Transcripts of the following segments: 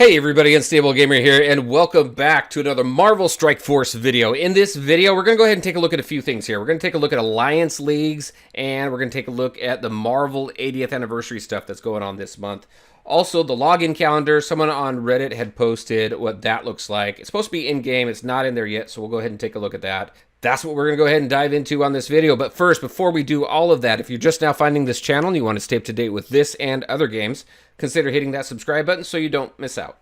Hey everybody, Unstable Gamer here, and welcome back to another Marvel Strike Force video. In this video, we're going to go ahead and take a look at a few things here. We're going to take a look at Alliance Leagues, and we're going to take a look at the Marvel 80th Anniversary stuff that's going on this month. Also, the login calendar. Someone on Reddit had posted what that looks like. It's supposed to be in-game. It's not in there yet, so we'll go ahead and take a look at that. That's what we're going to go ahead and dive into on this video. But first, before we do all of that, if you're just now finding this channel and you want to stay up to date with this and other games, consider hitting that subscribe button so you don't miss out.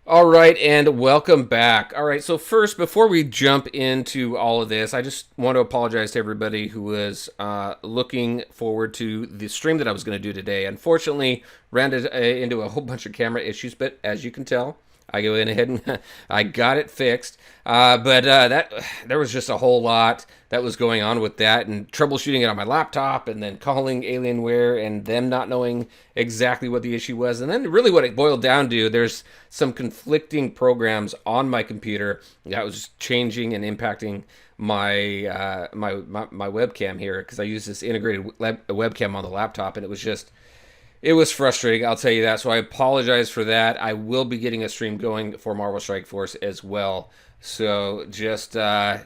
All right, and welcome back. All right, so first, before we jump into all of this, I just want to apologize to everybody who was looking forward to the stream that I was going to do today. Unfortunately, ran into a whole bunch of camera issues, but as you can tell, I go in ahead and I got it fixed. But there was just a whole lot that was going on with that, and troubleshooting it on my laptop, and then calling Alienware and them not knowing exactly what the issue was. And then really what it boiled down to, there's some conflicting programs on my computer that was changing and impacting my my webcam here, because I use this integrated webcam on the laptop, and it was frustrating, I'll tell you that. So I apologize for that. I will be getting a stream going for Marvel Strike Force as well. So just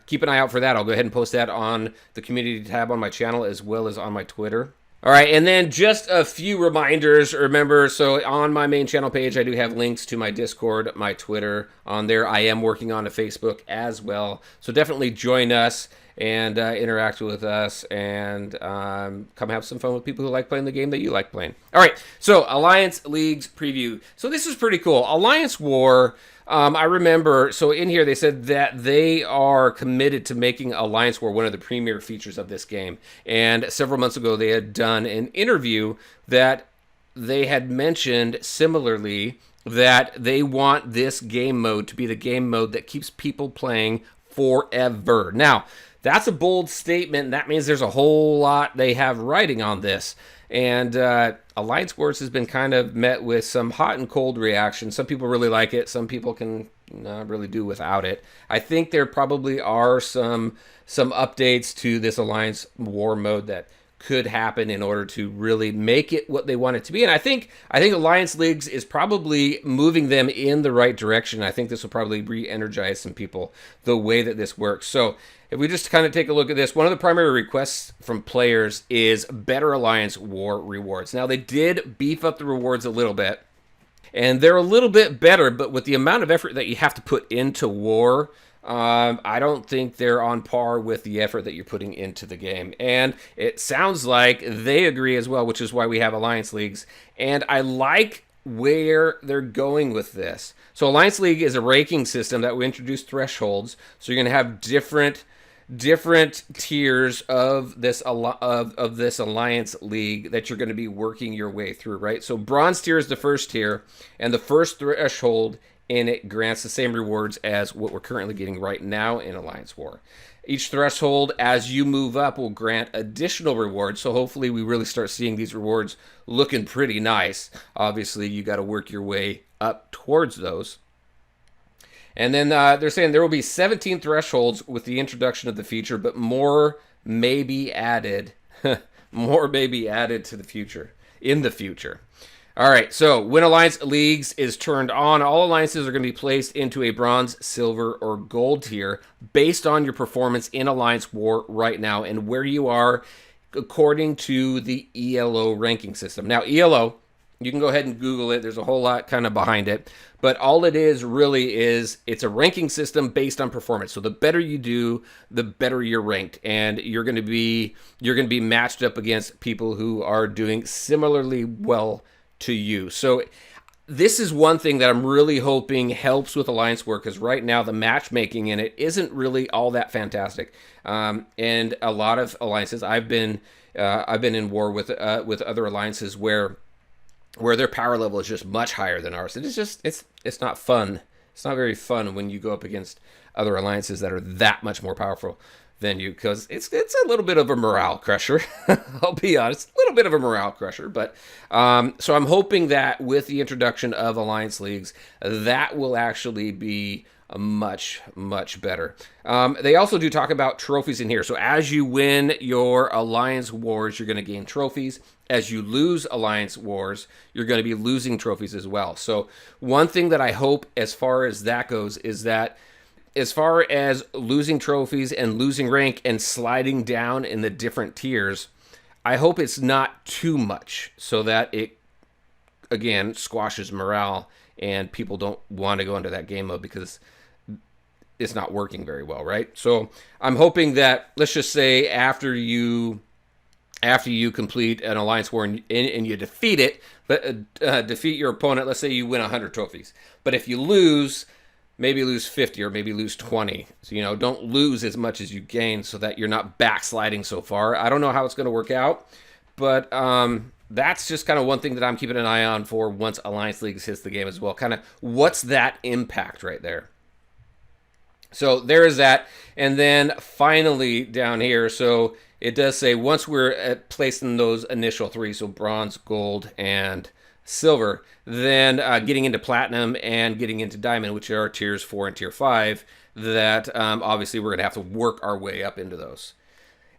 keep an eye out for that. I'll go ahead and post that on the community tab on my channel as well as on my Twitter. All right, and then just a few reminders. Remember, so on my main channel page, I do have links to my Discord, my Twitter on there. I am working on a Facebook as well. So definitely join us and interact with us, and come have some fun with people who like playing the game that you like playing. All right, so Alliance Leagues preview. So this is pretty cool. Alliance War, I remember, so in here they said that they are committed to making Alliance War one of the premier features of this game. And several months ago they had done an interview that they had mentioned similarly that they want this game mode to be the game mode that keeps people playing forever. Now, that's a bold statement. That means there's a whole lot they have writing on this. And Alliance Wars has been kind of met with some hot and cold reactions. Some people really like it. Some people can not really do without it. I think there probably are some updates to this Alliance War mode that could happen in order to really make it what they want it to be. And I think Alliance Leagues is probably moving them in the right direction. I think this will probably re-energize some people the way that this works. So if we just kind of take a look at this, one of the primary requests from players is better Alliance War rewards. Now, they did beef up the rewards a little bit, and they're a little bit better, but with the amount of effort that you have to put into war, I don't think they're on par with the effort that you're putting into the game. And it sounds like they agree as well, which is why we have Alliance Leagues. And I like where they're going with this. So Alliance League is a ranking system that will introduce thresholds. So you're going to have different tiers of this Alliance League that you're going to be working your way through, right? So bronze tier is the first tier, and the first threshold in it grants the same rewards as what we're currently getting right now in Alliance War. Each threshold, as you move up, will grant additional rewards, so hopefully we really start seeing these rewards looking pretty nice. Obviously, you got to work your way up towards those. And then they're saying there will be 17 thresholds with the introduction of the feature, but more may be added. More may be added to the future, in the future. All right, so when Alliance Leagues is turned on, all alliances are going to be placed into a bronze, silver, or gold tier based on your performance in Alliance War right now and where you are according to the ELO ranking system. Now, ELO, you can go ahead and Google it. There's a whole lot kind of behind it. But all it is really is it's a ranking system based on performance. So the better you do, the better you're ranked. And you're going to be matched up against people who are doing similarly well to you. So this is one thing that I'm really hoping helps with Alliance War, because right now the matchmaking in it isn't really all that fantastic. And a lot of alliances, I've been in war with other alliances where their power level is just much higher than ours. And it's not fun. It's not very fun when you go up against other alliances that are that much more powerful than you, because it's a little bit of a morale crusher. I'll be honest, a little bit of a morale crusher. But so I'm hoping that with the introduction of Alliance Leagues, that will actually be much, much better. They also do talk about trophies in here. So as you win your alliance wars, you're going to gain trophies. As you lose alliance wars, you're going to be losing trophies as well. So one thing that I hope as far as that goes is that as far as losing trophies and losing rank and sliding down in the different tiers, I hope it's not too much so that it, again, squashes morale and people don't want to go into that game mode because it's not working very well, right? So I'm hoping that, let's just say after you complete an alliance war and you defeat it, defeat your opponent, let's say you win 100 trophies. But if you lose, maybe lose 50 or maybe lose 20. So, don't lose as much as you gain so that you're not backsliding so far. I don't know how it's going to work out, but that's just kind of one thing that I'm keeping an eye on for once Alliance Leagues hits the game as well. Kind of what's that impact right there? So there is that. And then finally down here, so it does say once we're placed in those initial three, so bronze, gold, and silver, then getting into platinum and getting into diamond, which are tiers 4 and tier 5, that obviously we're going to have to work our way up into those.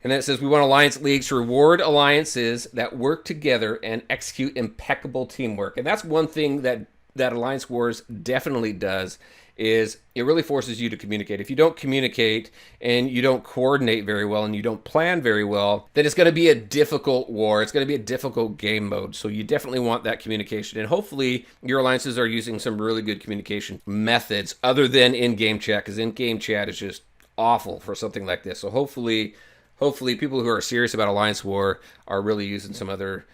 And then it says we want Alliance Leagues to reward alliances that work together and execute impeccable teamwork. And that's one thing that Alliance Wars definitely does, is it really forces you to communicate. If you don't communicate and you don't coordinate very well and you don't plan very well, then it's going to be a difficult war. It's going to be a difficult game mode. So you definitely want that communication. And hopefully your alliances are using some really good communication methods other than in-game chat, because in-game chat is just awful for something like this. So hopefully people who are serious about Alliance War are really using some other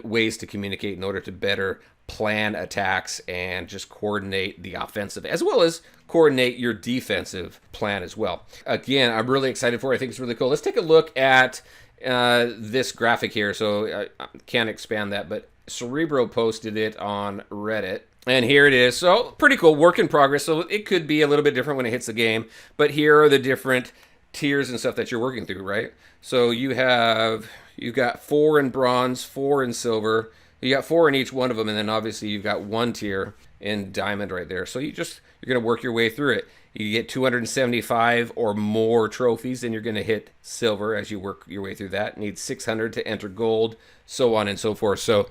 ways to communicate in order to better plan attacks and just coordinate the offensive as well as coordinate your defensive plan as well. Again, I'm really excited for it. I think it's really cool. Let's take a look at this graphic here. So I can't expand that, but Cerebro posted it on Reddit. And here it is. So pretty cool. Work in progress. So it could be a little bit different when it hits the game. But here are the different tiers and stuff that you're working through, right? So you've got 4 in bronze, 4 in silver. You got 4 in each one of them, and then obviously you've got 1 tier in diamond right there. So you're going to work your way through it. You get 275 or more trophies, then you're going to hit silver as you work your way through that. You need 600 to enter gold, so on and so forth. So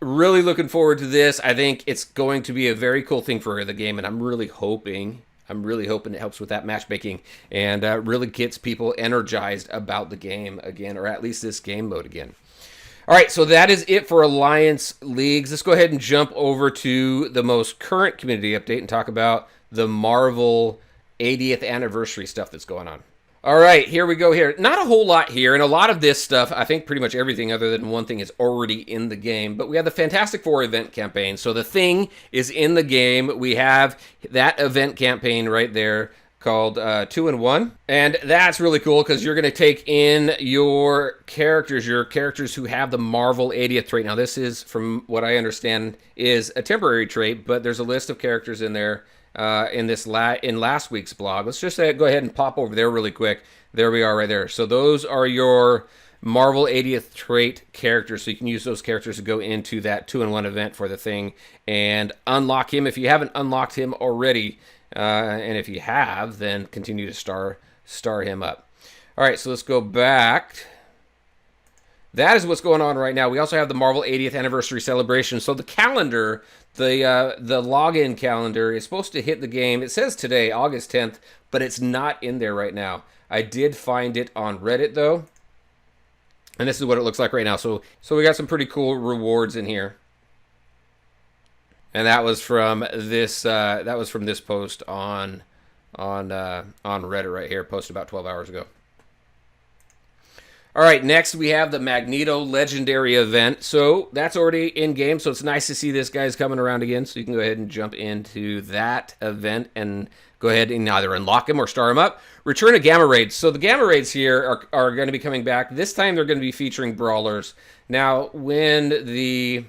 really looking forward to this. I think it's going to be a very cool thing for the game, and I'm really hoping it helps with that matchmaking and really gets people energized about the game again, or at least this game mode again. All right, so that is it for Alliance Leagues. Let's go ahead and jump over to the most current community update and talk about the Marvel 80th anniversary stuff that's going on. All right, here we go here. Not a whole lot here, and a lot of this stuff, I think pretty much everything other than one thing is already in the game, but we have the Fantastic Four event campaign. So the Thing is in the game. We have that event campaign right there called 2-in-1, and that's really cool because you're going to take in your characters who have the Marvel 80th trait. Now this is, from what I understand, is a temporary trait, but there's a list of characters in there in last week's blog. Let's just go ahead and pop over there really quick. There we are right there. So those are your Marvel 80th trait characters, so you can use those characters to go into that 2-in-1 event for the Thing and unlock him if you haven't unlocked him already. And if you have, then continue to star him up. All right, so let's go back. That is what's going on right now. We also have the Marvel 80th anniversary celebration. So the calendar, the login calendar is supposed to hit the game. It says today, August 10th, but it's not in there right now. I did find it on Reddit though, and this is what it looks like right now. So we got some pretty cool rewards in here. And that was from this. That was from this post on Reddit right here, posted about 12 hours ago. All right, next we have the Magneto Legendary event. So that's already in game. So it's nice to see this guy's coming around again. So you can go ahead and jump into that event and go ahead and either unlock him or star him up. Return of Gamma Raids. So the Gamma Raids here are going to be coming back. This time they're going to be featuring brawlers. Now when the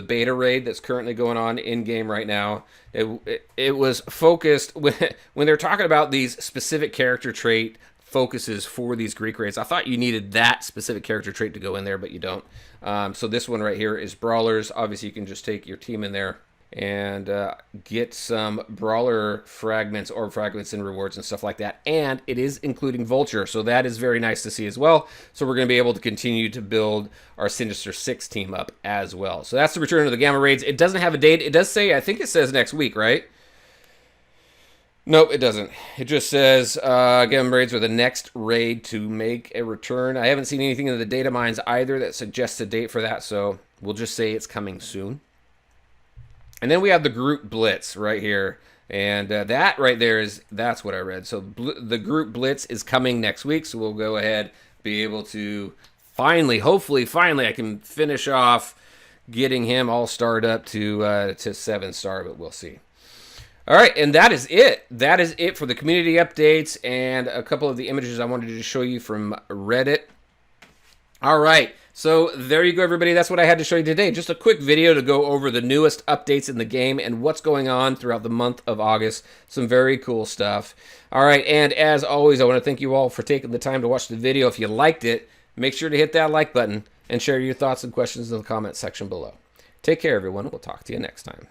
beta raid that's currently going on in game right now, it was focused when they're talking about these specific character trait focuses for these Greek raids. I thought you needed that specific character trait to go in there, but you don't. So this one right here is brawlers. Obviously you can just take your team in there and get some brawler fragments, orb fragments, and rewards and stuff like that. And it is including Vulture, so that is very nice to see as well. So we're going to be able to continue to build our Sinister Six team up as well. So that's the return of the Gamma Raids. It doesn't have a date. It does say, I think it says next week, right? Nope, it doesn't. It just says Gamma Raids are the next raid to make a return. I haven't seen anything in the data mines either that suggests a date for that, so we'll just say it's coming soon. And then we have the group blitz right here. And that right there that's what I read. So the group blitz is coming next week. So we'll go ahead, be able to hopefully finally I can finish off getting him all starred up to 7-star, but we'll see. All right, and that is it. That is it for the community updates and a couple of the images I wanted to show you from Reddit. All right. So there you go, everybody. That's what I had to show you today. Just a quick video to go over the newest updates in the game and what's going on throughout the month of August. Some very cool stuff. All right, and as always, I want to thank you all for taking the time to watch the video. If you liked it, make sure to hit that like button and share your thoughts and questions in the comment section below. Take care, everyone. We'll talk to you next time.